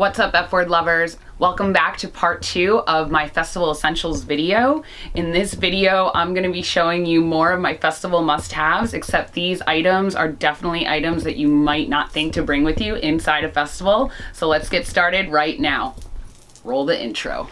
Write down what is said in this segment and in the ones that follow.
What's up, F-word lovers? Welcome back to part 2 of my festival essentials video. In this video, I'm going to be showing you more of my festival must-haves, except these items are definitely items that you might not think to bring with you inside a festival. So let's get started right now. Roll the intro.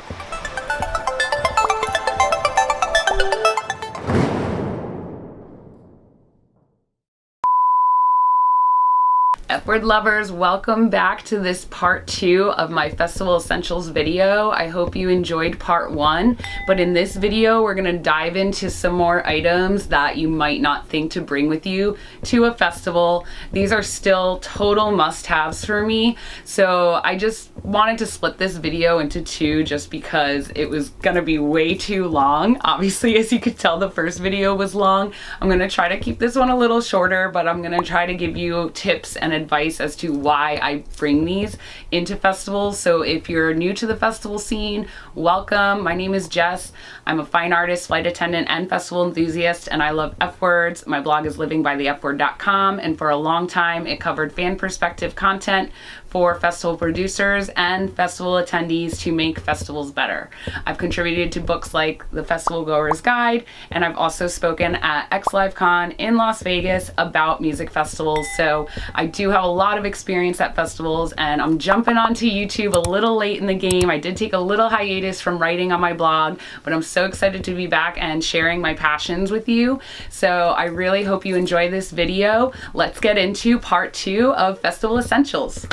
F-word lovers, welcome back to this part 2 of my festival essentials video. I hope you enjoyed part 1, but in this video we're going to dive into some more items that you might not think to bring with you to a festival. These are still total must-haves for me, so I just wanted to split this video into 2 just because it was going to be way too long. Obviously, as you could tell, the first video was long. I'm going to try to keep this one a little shorter, but I'm going to try to give you tips and advice as to why I bring these into festivals. So if you're new to the festival scene, welcome. My name is Jess. I'm a fine artist, flight attendant, and festival enthusiast, and I love F-words. My blog is livingbythefword.com, and for a long time it covered fan perspective content for festival producers and festival attendees to make festivals better. I've contributed to books like The Festival Goer's Guide, and I've also spoken at XLiveCon in Las Vegas about music festivals. So I do have a lot of experience at festivals, and I'm jumping onto YouTube a little late in the game. I did take a little hiatus from writing on my blog, but I'm so excited to be back and sharing my passions with you. So I really hope you enjoy this video. Let's get into part 2 of Festival Essentials.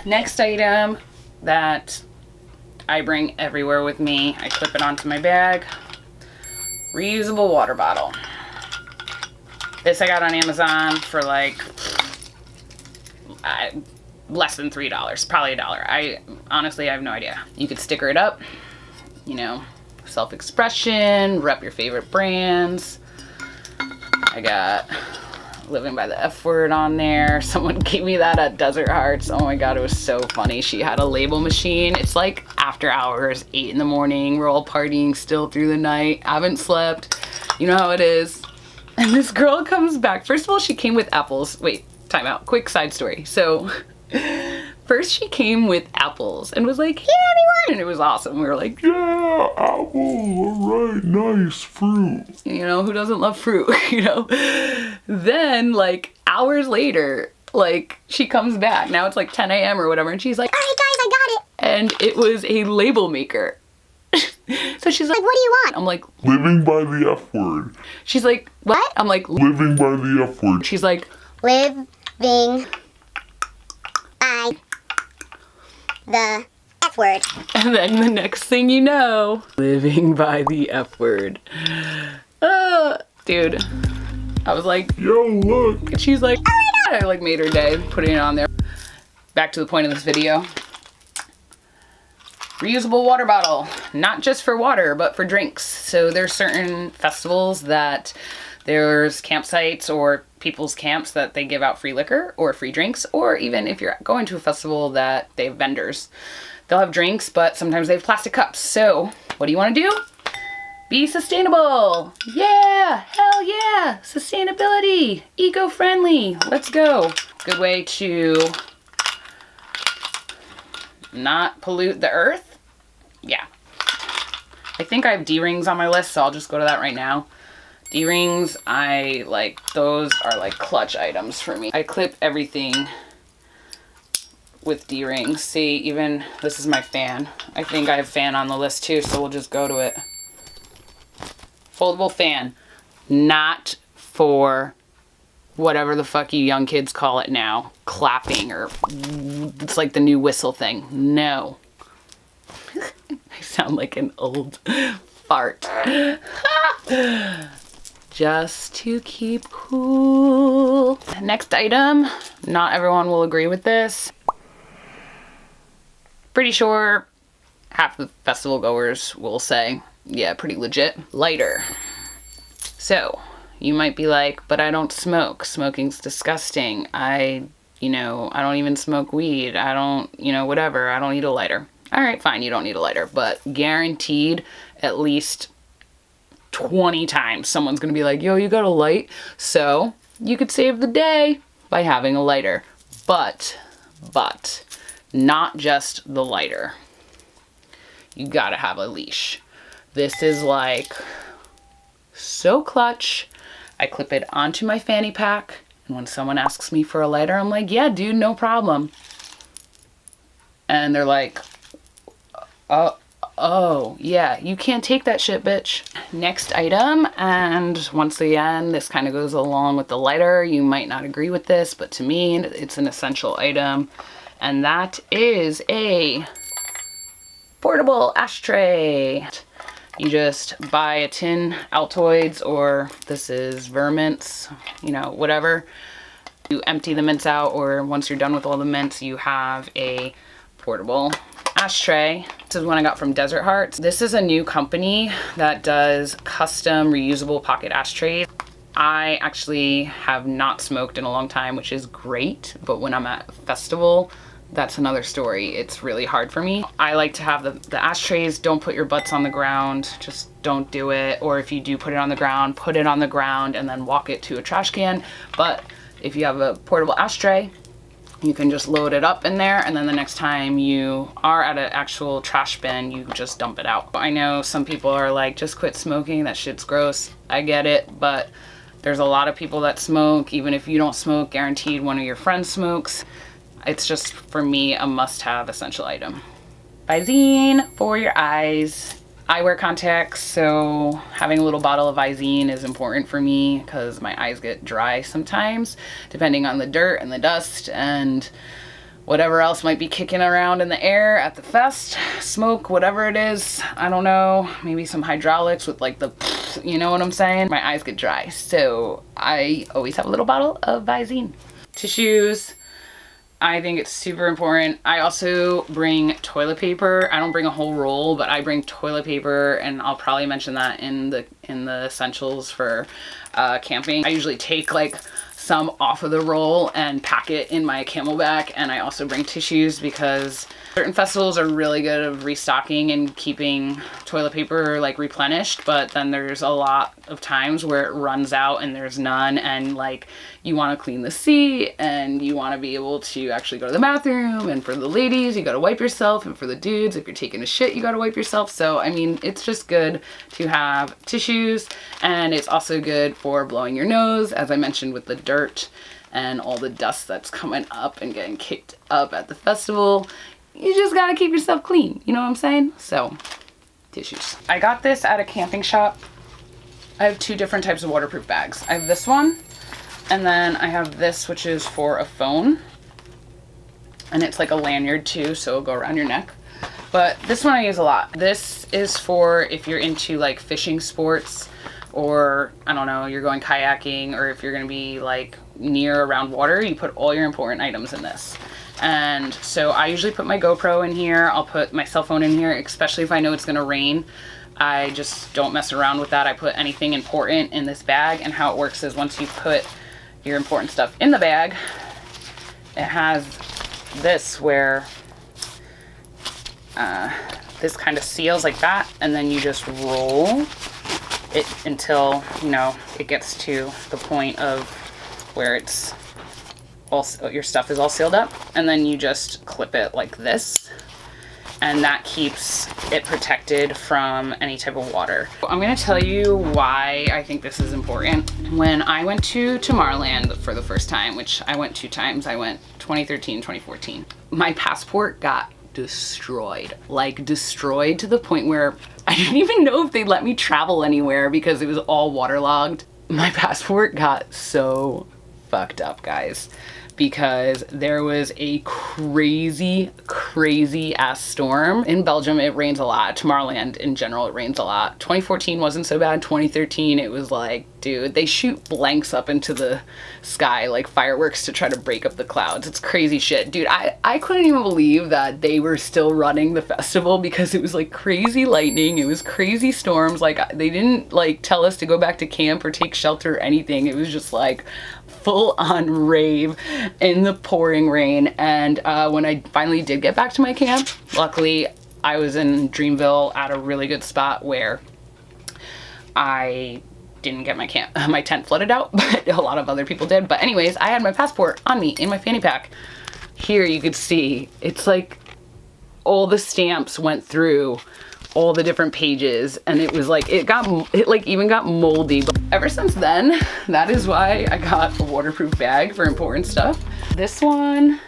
Next item that I bring everywhere with me, I clip it onto my bag, reusable water bottle. This I got on Amazon for like less than $3, probably $1. I honestly have no idea. You could sticker it up, you know, self-expression, rep your favorite brands. I got Living by the F Word on there. Someone gave me that at Desert Hearts. Oh my god, it was so funny. She had a label machine. It's like after hours, 8 in the morning. We're all partying still through the night. Haven't slept. You know how it is. And this girl comes back. First of all, she came with apples. Wait, time out. Quick side story. So first she came with apples and was like, "Here, everyone!" And it was awesome. We were like, "Yeah, apple, all right, nice fruit." You know, who doesn't love fruit, you know? Then, like, hours later, like, she comes back. Now it's like 10 a.m. or whatever, and she's like, "All right, guys, I got it." And it was a label maker. So she's like, "What do you want?" I'm like, "Living by the F Word." She's like, "What?" I'm like, "Living by the F Word." She's like, "Living by the F Word." And then the next thing you know, living by the F Word. Dude, I was like, "Yo, look." and she's like, "Oh my god." I like made her day putting it on there. Back to the point of this video. Reusable water bottle, not just for water, but for drinks. So there's certain festivals that there's campsites or people's camps that they give out free liquor or free drinks, or even if you're going to a festival that they have vendors. They'll have drinks, but sometimes they have plastic cups. So what do you want to do? Be sustainable. Yeah, hell yeah. Sustainability, eco-friendly. Let's go. Good way to not pollute the earth. Yeah. I think I have D-rings on my list, so I'll just go to that right now. D-rings, I like, those are like clutch items for me. I clip everything with D-rings. See, even, this is my fan. I think I have fan on the list too, so we'll just go to it. Foldable fan. Not for whatever the fuck you young kids call it now. Clapping, or it's like the new whistle thing. No. I sound like an old fart. Just to keep cool. Next item, not everyone will agree with this. Pretty sure half the festival goers will say, yeah, pretty legit. Lighter. So, you might be like, but I don't smoke. Smoking's disgusting. I don't even smoke weed. I don't, whatever. I don't need a lighter. All right, fine, you don't need a lighter, but guaranteed at least 20 times someone's gonna be like, "Yo, you got a light?" So you could save the day by having a lighter. But not just the lighter. You gotta have a leash. This is like so clutch. I clip it onto my fanny pack, and when someone asks me for a lighter, I'm like, yeah, dude, no problem. And they're like, oh, yeah, you can't take that shit, bitch. Next item, and once again, this kind of goes along with the lighter. You might not agree with this, but to me, it's an essential item. And that is a portable ashtray. You just buy a tin Altoids, or this is Vermint's, you know, whatever. You empty the mints out, or once you're done with all the mints, you have a portable ashtray. This is one I got from Desert Hearts. This is a new company that does custom reusable pocket ashtrays. I actually have not smoked in a long time, which is great, but when I'm at a festival, that's another story. It's really hard for me. I like to have the ashtrays. Don't put your butts on the ground. Just don't do it. Or if you do put it on the ground, put it on the ground and then walk it to a trash can. But if you have a portable ashtray, you can just load it up in there, and then the next time you are at an actual trash bin, you just dump it out. I know some people are like, just quit smoking, that shit's gross. I get it, but there's a lot of people that smoke. Even if you don't smoke, guaranteed one of your friends smokes. It's just, for me, a must-have essential item. Visine for your eyes. I wear contacts, so having a little bottle of Visine is important for me because my eyes get dry sometimes, depending on the dirt and the dust and whatever else might be kicking around in the air at the fest, smoke, whatever it is. I don't know, maybe some hydraulics with like the, you know what I'm saying? My eyes get dry, so I always have a little bottle of Visine. Tissues. I think it's super important. I also bring toilet paper. I don't bring a whole roll, but I bring toilet paper, and I'll probably mention that in the essentials for camping. I usually take like some off of the roll and pack it in my Camelback, and I also bring tissues because certain festivals are really good at restocking and keeping toilet paper like replenished, but then there's a lot of times where it runs out and there's none, and like you want to clean the seat and you want to be able to actually go to the bathroom, and for the ladies you got to wipe yourself, and for the dudes if you're taking a shit you got to wipe yourself. So I mean, it's just good to have tissues, and it's also good for blowing your nose, as I mentioned, with the dirt and all the dust that's coming up and getting kicked up at the festival. You just gotta keep yourself clean, you know what I'm saying? So, tissues. I got this at a camping shop. I have two different types of waterproof bags. I have this one, and then I have this, which is for a phone. And it's like a lanyard too, so it'll go around your neck. But this one I use a lot. This is for if you're into like fishing sports, or I don't know, you're going kayaking, or if you're gonna be like near around water, you put all your important items in this. And so I usually put my GoPro in here. I'll put my cell phone in here, especially if I know it's gonna rain. I just don't mess around with that. I put anything important in this bag, and how it works is once you put your important stuff in the bag, it has this where this kind of seals like that, and then you just roll it until, you know, it gets to the point of where it's all, your stuff is all sealed up, and then you just clip it like this, and that keeps it protected from any type of water. I'm gonna tell you why I think this is important. When I went to Tomorrowland for the first time, which I went 2 times, I went 2013, 2014, my passport got destroyed, like destroyed to the point where I didn't even know if they'd let me travel anywhere because it was all waterlogged. My passport got so fucked up, guys, because there was a crazy ass storm. In Belgium, it rains a lot. Tomorrowland in general, it rains a lot. 2014 wasn't so bad. 2013, it was like, dude, they shoot blanks up into the sky like fireworks to try to break up the clouds. It's crazy shit. Dude, I couldn't even believe that they were still running the festival because it was like crazy lightning. It was crazy storms. Like they didn't like tell us to go back to camp or take shelter or anything. It was just like full on rave in the pouring rain. And when I finally did get back to my camp, luckily I was in Dreamville at a really good spot where I didn't get my tent flooded out, but a lot of other people did. But anyways, I had my passport on me in my fanny pack. here you could see it's like all the stamps went through all the different pages, and it was like it like even got moldy. But ever since then, that is why I got a waterproof bag for important stuff. This one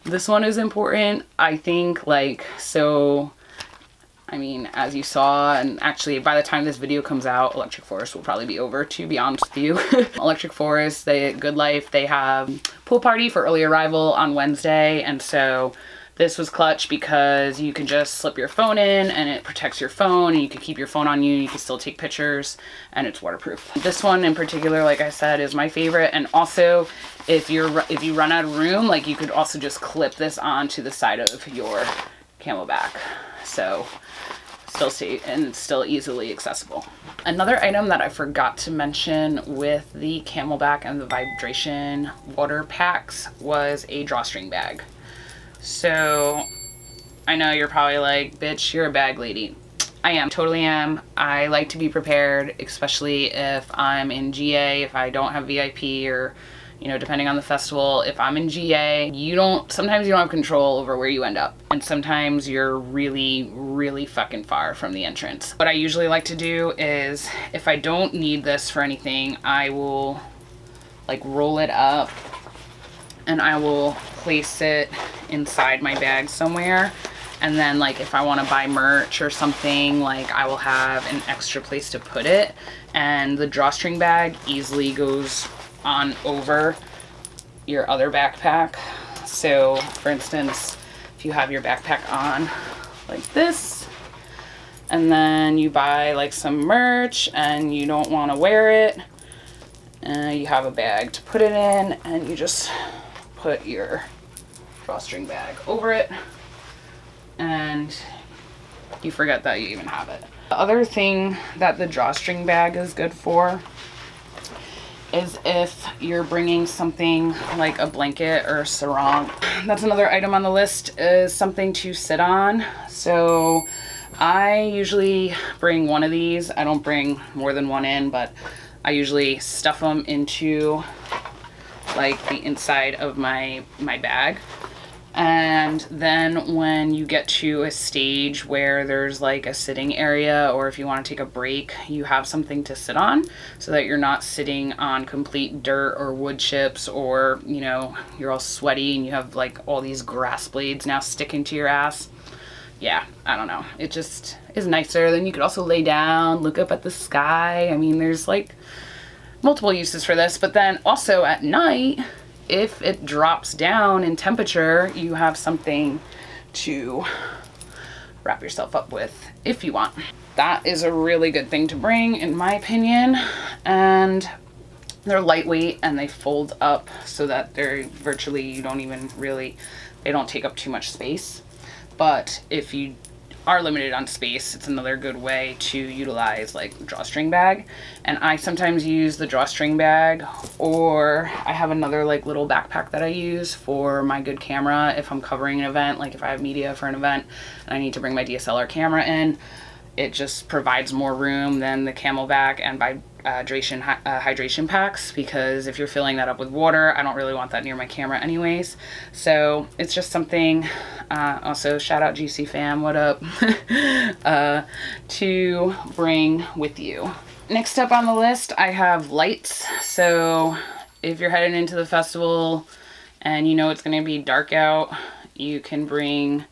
is important, I think. Like, so I mean, as you saw, and actually by the time this video comes out, Electric Forest will probably be over, to be honest with you. Electric Forest, Good Life, they have pool party for early arrival on Wednesday, and so this was clutch because you can just slip your phone in and it protects your phone, and you can keep your phone on you, you can still take pictures, and it's waterproof. This one in particular, like I said, is my favorite. And also, if you run out of room, like, you could also just clip this onto the side of your Camelback. So still safe and it's still easily accessible. Another item that I forgot to mention with the Camelback and the Vibration water packs was a drawstring bag. So I know you're probably like, bitch, you're a bag lady. I am, totally am. I like to be prepared, especially if I'm in GA, if I don't have VIP, or, you know, depending on the festival. If I'm in GA, sometimes you don't have control over where you end up. And sometimes you're really, really fucking far from the entrance. What I usually like to do is, if I don't need this for anything, I will like roll it up and I will place it inside my bag somewhere. And then, like, if I want to buy merch or something, like, I will have an extra place to put it. And the drawstring bag easily goes on over your other backpack. So, for instance, if you have your backpack on like this, and then you buy like some merch and you don't want to wear it, you have a bag to put it in, and you just put your drawstring bag over it, and you forget that you even have it. The other thing that the drawstring bag is good for is if you're bringing something like a blanket or a sarong. That's another item on the list, is something to sit on. So I usually bring one of these. I don't bring more than one in, but I usually stuff them into like the inside of my bag. And then when you get to a stage where there's like a sitting area, or if you want to take a break, you have something to sit on so that you're not sitting on complete dirt or wood chips, or, you know, you're all sweaty and you have like all these grass blades now sticking to your ass. Yeah, I don't know. It just is nicer. Then you could also lay down, look up at the sky. I mean, there's like multiple uses for this. But then also at night, if it drops down in temperature, you have something to wrap yourself up with if you want. That is a really good thing to bring, in my opinion. And they're lightweight and they fold up so that they're virtually, you don't even really, they don't take up too much space. But if you are limited on space, it's another good way to utilize like the drawstring bag. And I sometimes use the drawstring bag, or I have another like little backpack that I use for my good camera if I'm covering an event, like if I have media for an event and I need to bring my DSLR camera in. It just provides more room than the Camelback and hydration packs, because if you're filling that up with water, I don't really want that near my camera anyways. So it's just something, also shout out GC fam, what up, to bring with you. Next up on the list, I have lights. So if you're heading into the festival and you know it's going to be dark out, you can bring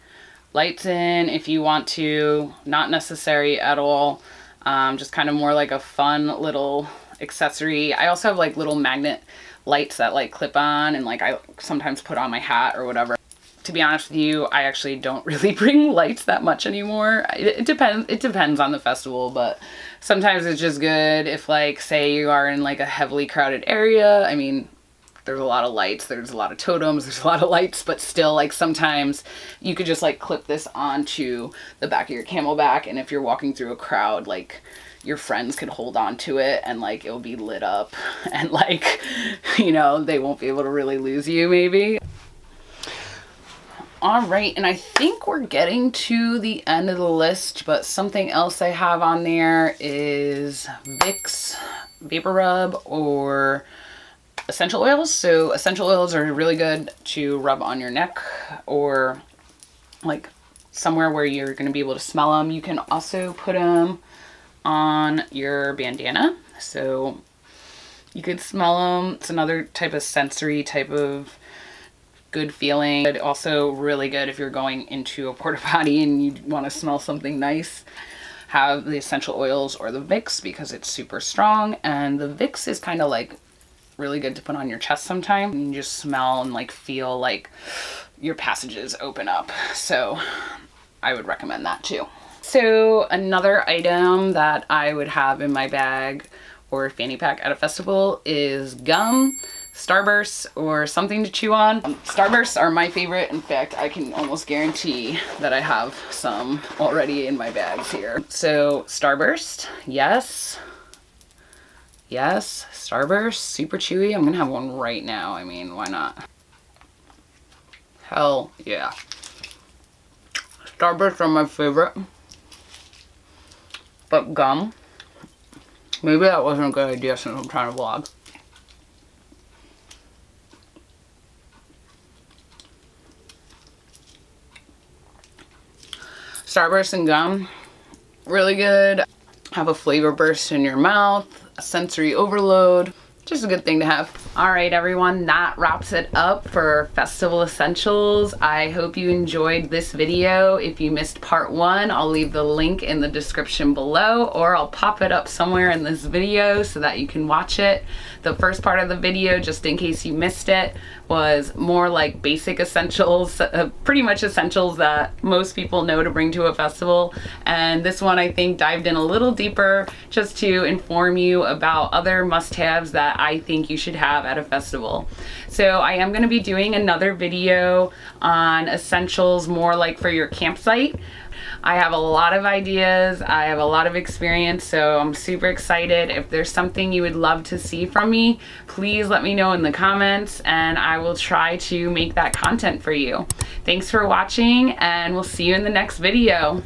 lights in if you want to. Not necessary at all, just kind of more like a fun little accessory. I also have like little magnet lights that like clip on, and like I sometimes put on my hat or whatever. To be honest with you, I actually don't really bring lights that much anymore. It depends on the festival, but sometimes it's just good if, like, say you are in like a heavily crowded area. I mean, there's a lot of lights, there's a lot of totems, there's a lot of lights, but still, like, sometimes you could just like clip this onto the back of your Camelback, and if you're walking through a crowd, like, your friends could hold on to it and like it'll be lit up, and like, you know, they won't be able to really lose you maybe. All right, and I think we're getting to the end of the list, but something else I have on there is Vicks Vapor Rub, or essential oils. So essential oils are really good to rub on your neck or like somewhere where you're going to be able to smell them. You can also put them on your bandana, so you could smell them. It's another type of sensory type of good feeling, but also really good if you're going into a porta potty and you want to smell something nice. Have the essential oils or the Vicks because it's super strong, and the Vicks is kind of like really good to put on your chest sometime. You just smell and like feel like your passages open up. So I would recommend that too. So another item that I would have in my bag or fanny pack at a festival is gum, Starbursts, or something to chew on. Starbursts are my favorite. In fact, I can almost guarantee that I have some already in my bags here. So Starburst, yes. Yes, Starburst, super chewy. I'm gonna have one right now. I mean, why not? Hell yeah. Starbursts are my favorite. But gum, maybe that wasn't a good idea since I'm trying to vlog. Starburst and gum, really good. Have a flavor burst in your mouth, a sensory overload. Just a good thing to have. All right, everyone, that wraps it up for Festival Essentials. I hope you enjoyed this video. If you missed part 1, I'll leave the link in the description below, or I'll pop it up somewhere in this video so that you can watch it. The first part of the video, just in case you missed it, was more like basic essentials, pretty much essentials that most people know to bring to a festival. And this one, I think, dived in a little deeper just to inform you about other must-haves that I think you should have at a festival. So I am going to be doing another video on essentials more like for your campsite. I have a lot of ideas, I have a lot of experience, so I'm super excited. If there's something you would love to see from me, please let me know in the comments and I will try to make that content for you. Thanks for watching, and we'll see you in the next video.